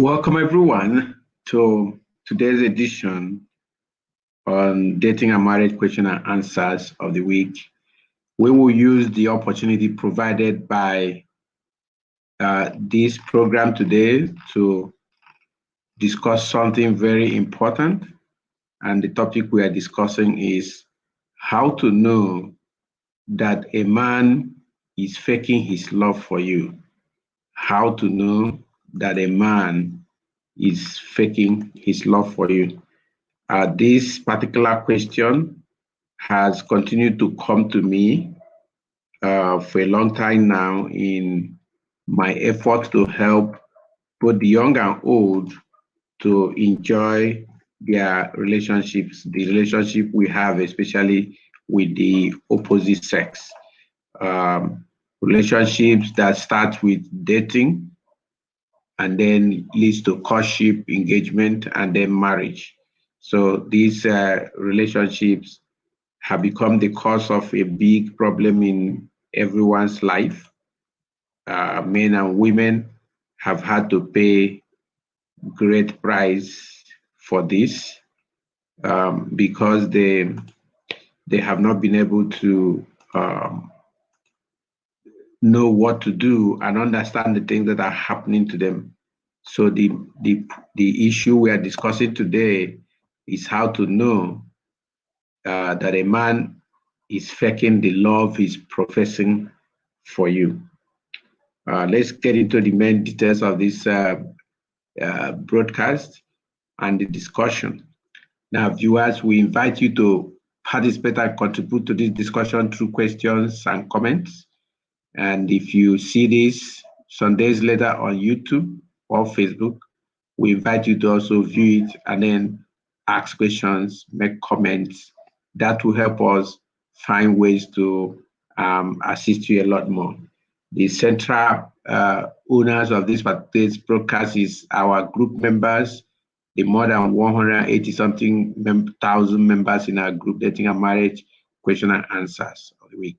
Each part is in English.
Welcome everyone to today's edition on dating and marriage question and answers of the week. We will use the opportunity provided by this program today to discuss something very important. And the topic we are discussing is how to know that a man is faking his love for you. How to know that a man is faking his love for you. This particular question has continued to come to me for a long time now in my effort to help both the young and old to enjoy their relationships, the relationship we have, especially with the opposite sex. Relationships that start with dating and then leads to courtship, engagement, and then marriage. So these relationships have become the cause of a big problem in everyone's life. Men and women have had to pay great price for this because they have not been able to know what to do and understand the things that are happening to them. So the issue we are discussing today is how to know that a man is faking the love he's professing for you. Let's get into the main details of this broadcast and the discussion. Now, viewers, we invite you to participate and contribute to this discussion through questions and comments. And if you see this some days later on YouTube or Facebook, we invite you to also view it and then ask questions, make comments. That will help us find ways to assist you a lot more. The central owners of this broadcast is our group members, the more than 180-something thousand members in our group Dating and Marriage Question and Answers of the week.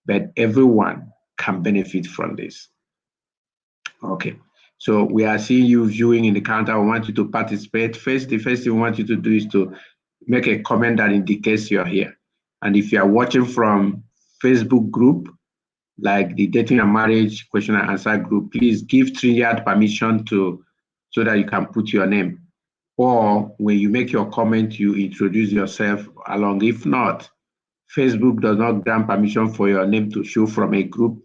But everyone can benefit from this. Okay, so we are seeing you viewing in the counter. We want you to participate. The first thing we want you to do is to make a comment that indicates you're here. And if you are watching from Facebook group, like the Dating and Marriage Question and Answer group, please give StreamYard permission so that you can put your name. Or when you make your comment, you introduce yourself along. If not, Facebook does not grant permission for your name to show from a group.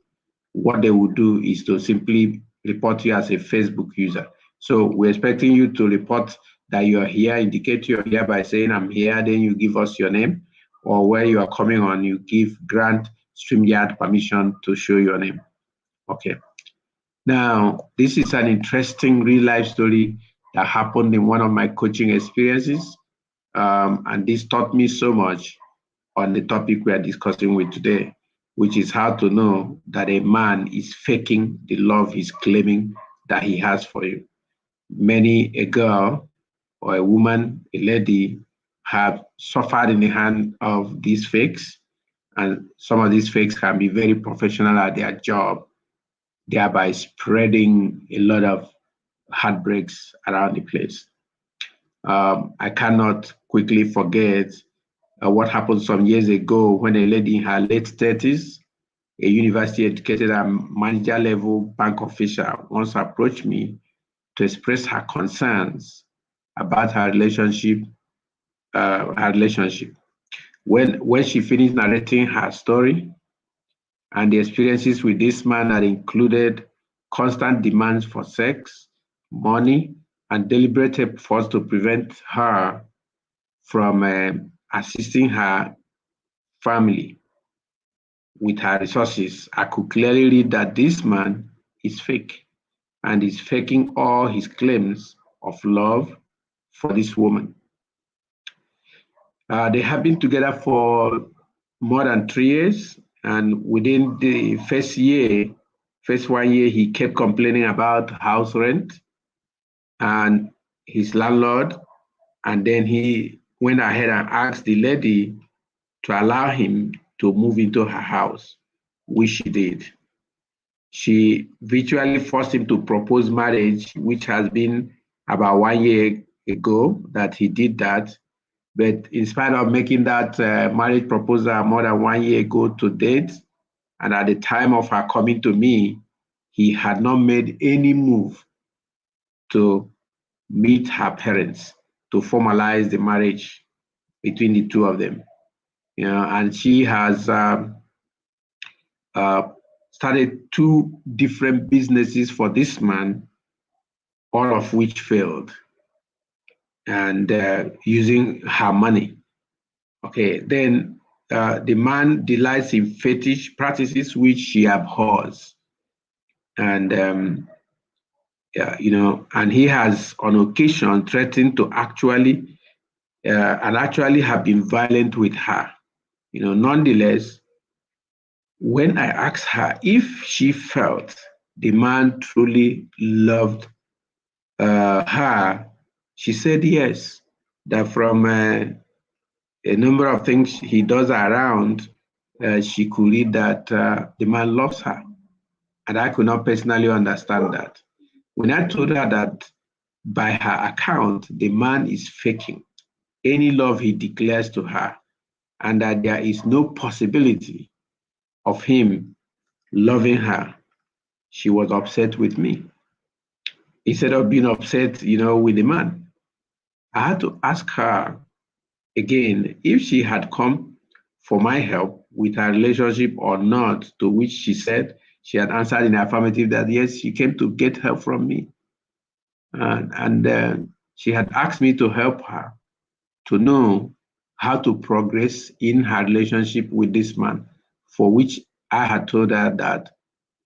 What they will do is to simply report you as a Facebook user. So we're expecting you to report that you're here, indicate you're here by saying I'm here, then you give us your name, or where you are coming on, you grant StreamYard permission to show your name. Okay. Now, this is an interesting real life story that happened in one of my coaching experiences. And this taught me so much on the topic we are discussing with today, which is how to know that a man is faking the love he's claiming that he has for you. Many a girl or a woman, a lady, have suffered in the hand of these fakes, and some of these fakes can be very professional at their job, thereby spreading a lot of heartbreaks around the place. I cannot quickly forget what happened some years ago when a lady in her late 30s, a university educated and manager level bank official, once approached me to express her concerns about her relationship. When she finished narrating her story and the experiences with this man that included constant demands for sex, money, and deliberate efforts to prevent her from assisting her family with her resources, I could clearly read that this man is fake and is faking all his claims of love for this woman. They have been together for more than 3 years, and within the first 1 year, he kept complaining about house rent and his landlord, and then he went ahead and asked the lady to allow him to move into her house, which she did. She virtually forced him to propose marriage, which has been about 1 year ago that he did that. But in spite of making that marriage proposal more than 1 year ago to date, and at the time of her coming to me, he had not made any move to meet her parents to formalize the marriage between the two of them. And she has started 2 different businesses for this man, all of which failed, and using her money. Okay, then the man delights in fetish practices which she abhors, and and he has on occasion threatened to actually have been violent with her. Nonetheless, when I asked her if she felt the man truly loved her, she said yes, that from a number of things he does around, she could read that the man loves her. And I could not personally understand that. When I told her that by her account, the man is faking any love he declares to her, and that there is no possibility of him loving her, she was upset with me. Instead of being upset, with the man, I had to ask her again if she had come for my help with her relationship or not, to which she said she had answered in the affirmative that yes, she came to get help from me. And she had asked me to help her to know how to progress in her relationship with this man, for which I had told her that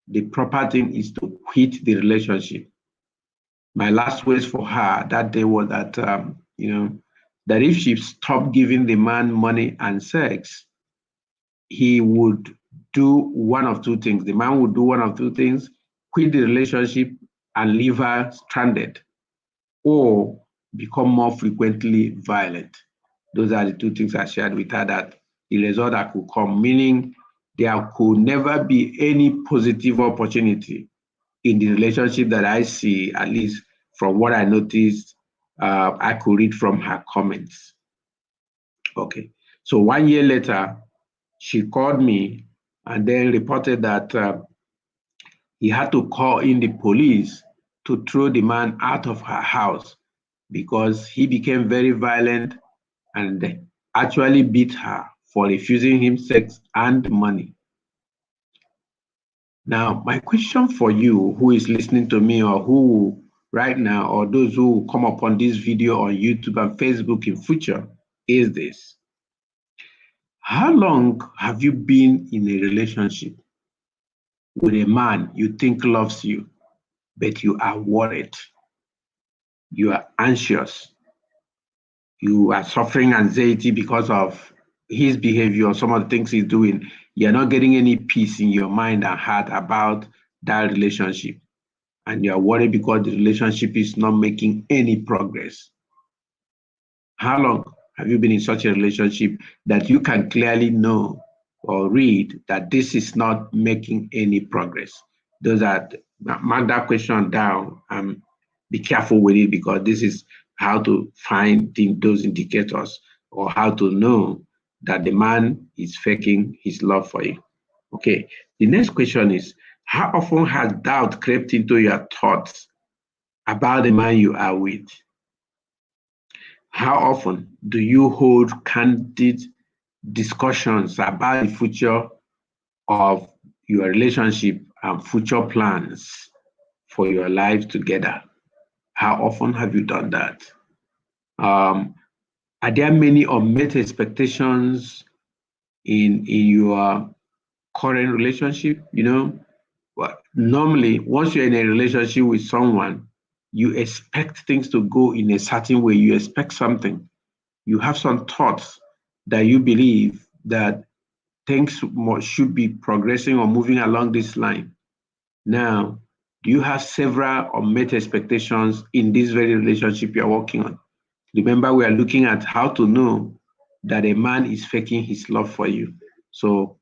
the proper thing is to quit the relationship. My last words for her that day was that, that if she stopped giving the man money and sex, he would do one of 2 things. The man would do one of 2 things: quit the relationship and leave her stranded, or become more frequently violent. Those are the 2 things I shared with her, that the result that could come, meaning there could never be any positive opportunity in the relationship that I see, at least from what I noticed, I could read from her comments. Okay, so 1 year later, she called me and then reported that he had to call in the police to throw the man out of her house because he became very violent and actually beat her for refusing him sex and money. Now, my question for you who is listening to me, or who right now, or those who come upon this video on YouTube and Facebook in future, is this: how long have you been in a relationship with a man you think loves you, but you are worried, you are anxious, you are suffering anxiety because of his behavior or some of the things he's doing? You're not getting any peace in your mind and heart about that relationship, and you're worried because the relationship is not making any progress. How long have you been in such a relationship that you can clearly know or read that this is not making any progress? Those are, mark that question down and be careful with it, because this is how to find those indicators, or how to know that the man is faking his love for you. Okay, the next question is, how often has doubt crept into your thoughts about the man you are with? How often do you hold candid discussions about the future of your relationship and future plans for your life together? How often have you done that? Are there many unmet expectations in your current relationship? Normally, once you're in a relationship with someone, you expect things to go in a certain way. You expect something. You have some thoughts that you believe that things should be progressing or moving along this line. Now, do you have several unmet expectations in this very relationship you're working on? Remember, we are looking at how to know that a man is faking his love for you. So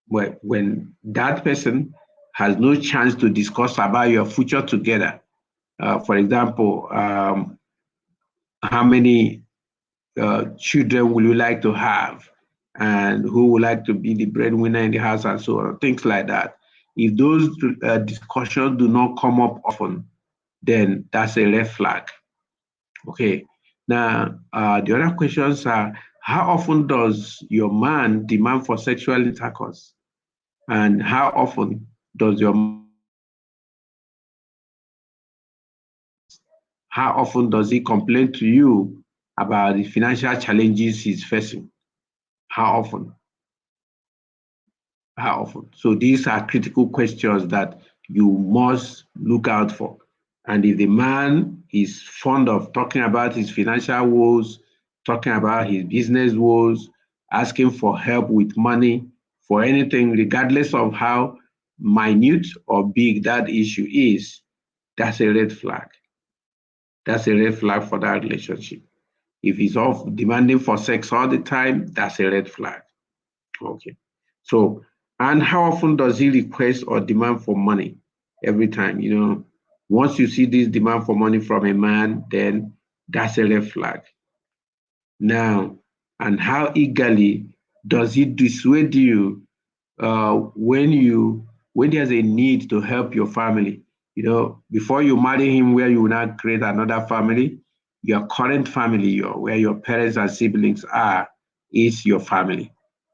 when that person has no chance to discuss about your future together, For example, how many children will you like to have, and who would like to be the breadwinner in the house, and so on, things like that. If those discussions do not come up often, then that's a red flag. Okay. Now, the other questions are, how often does your man demand for sexual intercourse? And how often does your how often does he complain to you about the financial challenges he's facing? How often? How often? So these are critical questions that you must look out for. And if the man is fond of talking about his financial woes, talking about his business woes, asking for help with money, for anything, regardless of how minute or big that issue is, that's a red flag. That's a red flag for that relationship. If he's off demanding for sex all the time, that's a red flag. Okay. So, and how often does he request or demand for money? Every time, once you see this demand for money from a man, then that's a red flag. Now, and how eagerly does he dissuade you when there's a need to help your family? Before you marry him, where you will not create another family, your current family, where your parents and siblings are, is your family.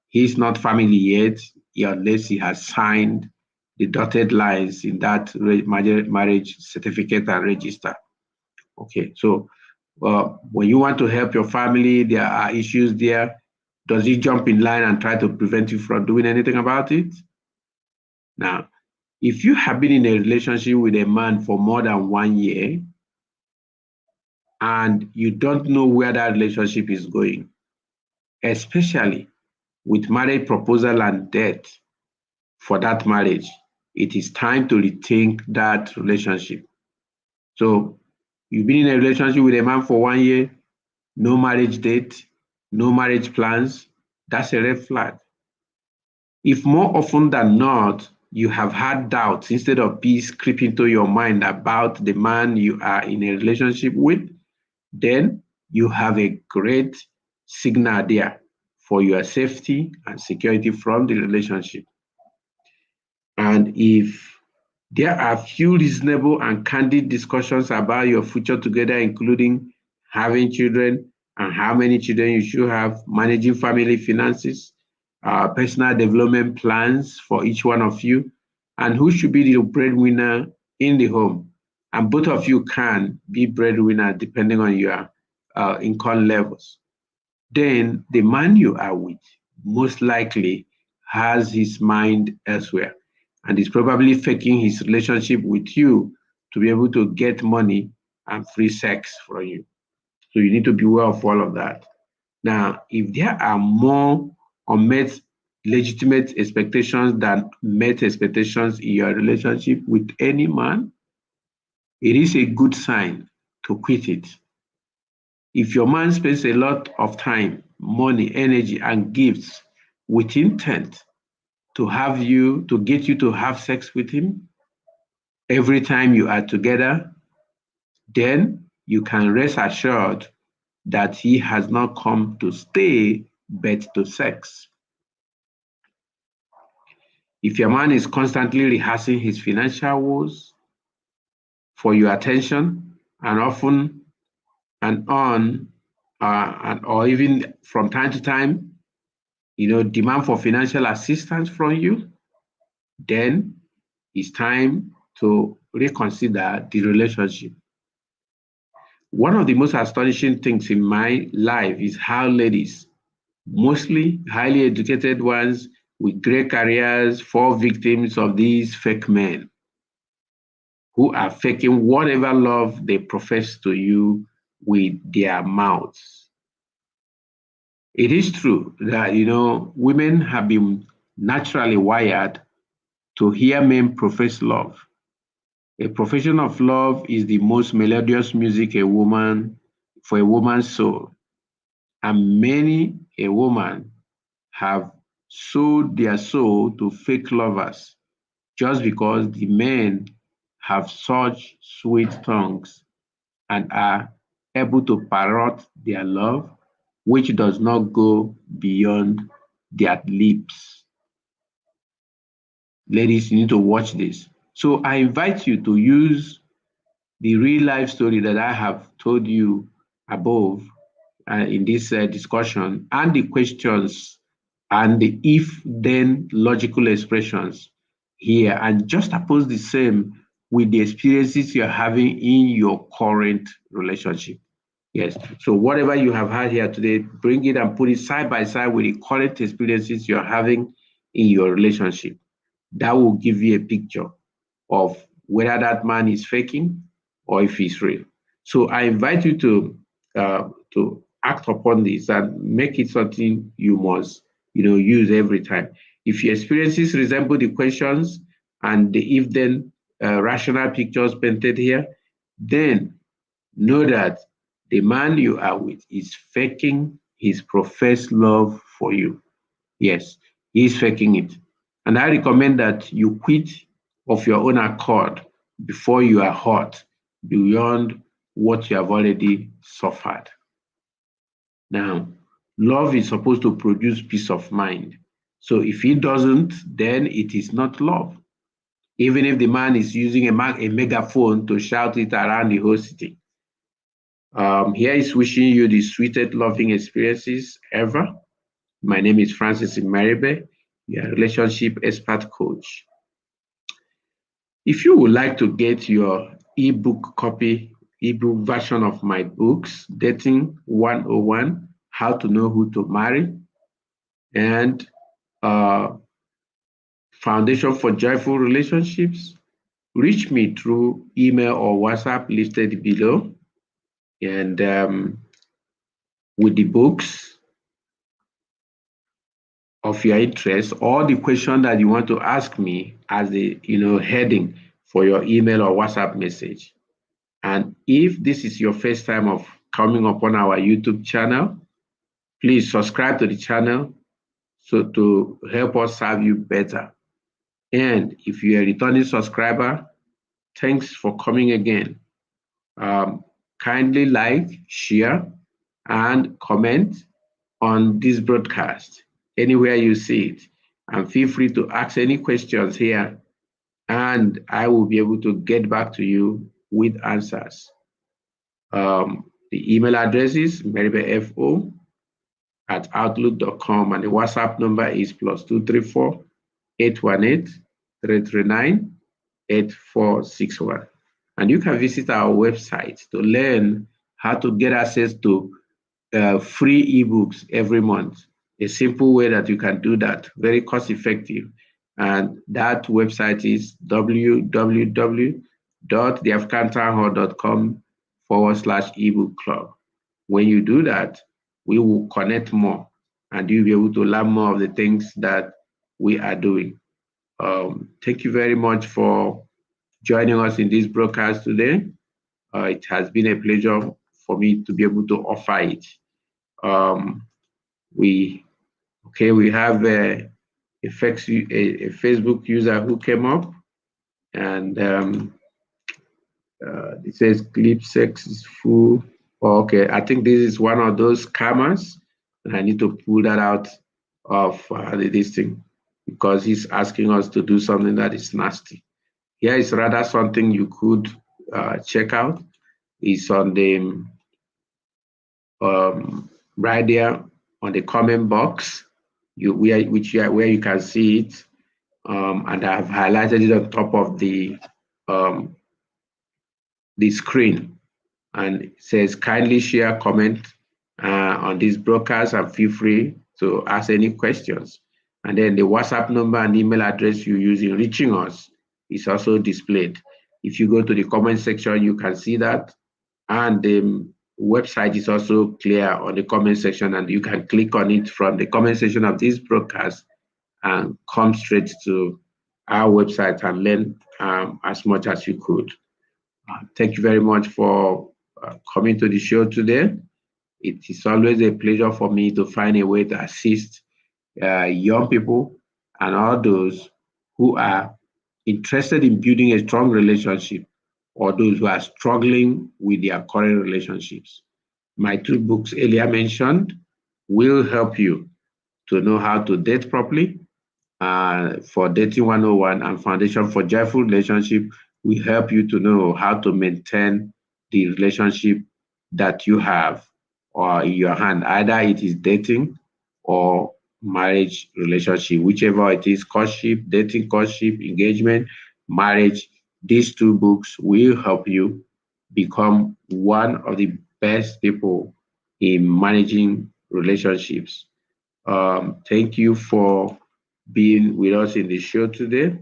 He's not family yet, unless he has signed the dotted lines in that marriage certificate and register. Okay, so when you want to help your family, there are issues there. Does he jump in line and try to prevent you from doing anything about it? Now, if you have been in a relationship with a man for more than 1 year and you don't know where that relationship is going, especially with marriage proposal and debt for that marriage, it is time to rethink that relationship. So you've been in a relationship with a man for 1 year, no marriage date, no marriage plans, that's a red flag. If more often than not, you have had doubts instead of peace creep into your mind about the man you are in a relationship with, then you have a great signal there for your safety and security from the relationship. And if there are few reasonable and candid discussions about your future together, including having children and how many children you should have, managing family finances, personal development plans for each one of you, and who should be the breadwinner in the home. And both of you can be breadwinner depending on your income levels. Then the man you are with most likely has his mind elsewhere and is probably faking his relationship with you to be able to get money and free sex from you. So you need to be aware of all of that. Now, if there are more unmet legitimate expectations than met expectations in your relationship with any man, it is a good sign to quit it. If your man spends a lot of time, money, energy, and gifts with intent to get you to have sex with him every time you are together, then you can rest assured that he has not come to stay but to sex. If your man is constantly rehearsing his financial woes for your attention and often and on, or even from time to time, demand for financial assistance from you, then it's time to reconsider the relationship. One of the most astonishing things in my life is how ladies, mostly highly educated ones with great careers, fall victims of these fake men who are faking whatever love they profess to you with their mouths. It is true that, women have been naturally wired to hear men profess love. A profession of love is the most melodious music for a woman's soul. And many a woman have sold their soul to fake lovers just because the men have such sweet tongues and are able to parrot their love, which does not go beyond their lips. Ladies, you need to watch this. So I invite you to use the real life story that I have told you above in this discussion, and the questions and the if then logical expressions here, and just oppose the same with the experiences you're having in your current relationship. Yes, so whatever you have had here today, bring it and put it side by side with the current experiences you're having in your relationship. That will give you a picture of whether that man is faking or if he's real. So I invite you to act upon this and make it something you must use every time. If your experiences resemble the questions and the if then rational pictures painted here, then know that the man you are with is faking his professed love for you. Yes, he's faking it. And I recommend that you quit of your own accord before you are hurt beyond what you have already suffered. Now, love is supposed to produce peace of mind. So if it doesn't, then it is not love. Even if the man is using a megaphone to shout it around the whole city. Here is wishing you the sweetest loving experiences ever. My name is Francis Imeribe, your relationship expert coach. If you would like to get your ebook version of my books, Dating 101, How to Know Who to Marry, and Foundation for Joyful Relationships, reach me through email or WhatsApp listed below. And with the books of your interest or the question that you want to ask me as the heading for your email or WhatsApp message. And if this is your first time of coming upon our YouTube channel, please subscribe to the channel so to help us serve you better. And if you're a returning subscriber, thanks for coming again. Kindly like, share, and comment on this broadcast anywhere you see it. And feel free to ask any questions here, and I will be able to get back to you with answers. The email address is meribefo@outlook.com, and the WhatsApp number is +234 818 339 8461. And you can visit our website to learn how to get access to free ebooks every month. A simple way that you can do that, very cost effective. And that website is www.theafricantownhall.com/ebook club. When you do that, we will connect more and you'll be able to learn more of the things that we are doing. Thank you very much for joining us in this broadcast today. It has been a pleasure for me to be able to offer it. We have a Facebook user who came up, and it says clip sex is full. Oh, okay, I think this is one of those scammers, and I need to pull that out of this thing because he's asking us to do something that is nasty. Here is rather something you could check out. It's on the right there on the comment box, where you can see it, and I've highlighted it on top of the screen, and it says kindly share, comment on this broadcast, and feel free to ask any questions. And then the WhatsApp number and email address you use in reaching us is also displayed. If you go to the comment section, you can see that, and the website is also clear on the comment section, and you can click on it from the comment section of this broadcast and come straight to our website and learn as much as you could. Thank you very much for coming to the show today. It is always a pleasure for me to find a way to assist young people and all those who are interested in building a strong relationship, or those who are struggling with their current relationships. My two books earlier mentioned will help you to know how to date properly. For Dating 101 and Foundation for Joyful Relationship, we help you to know how to maintain the relationship that you have or in your hand. Either it is dating or marriage relationship, whichever it is, courtship, dating, courtship, engagement, marriage. These two books will help you become one of the best people in managing relationships. Thank you for being with us in the show today.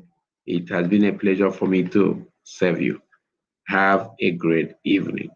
It has been a pleasure for me to serve you. Have a great evening.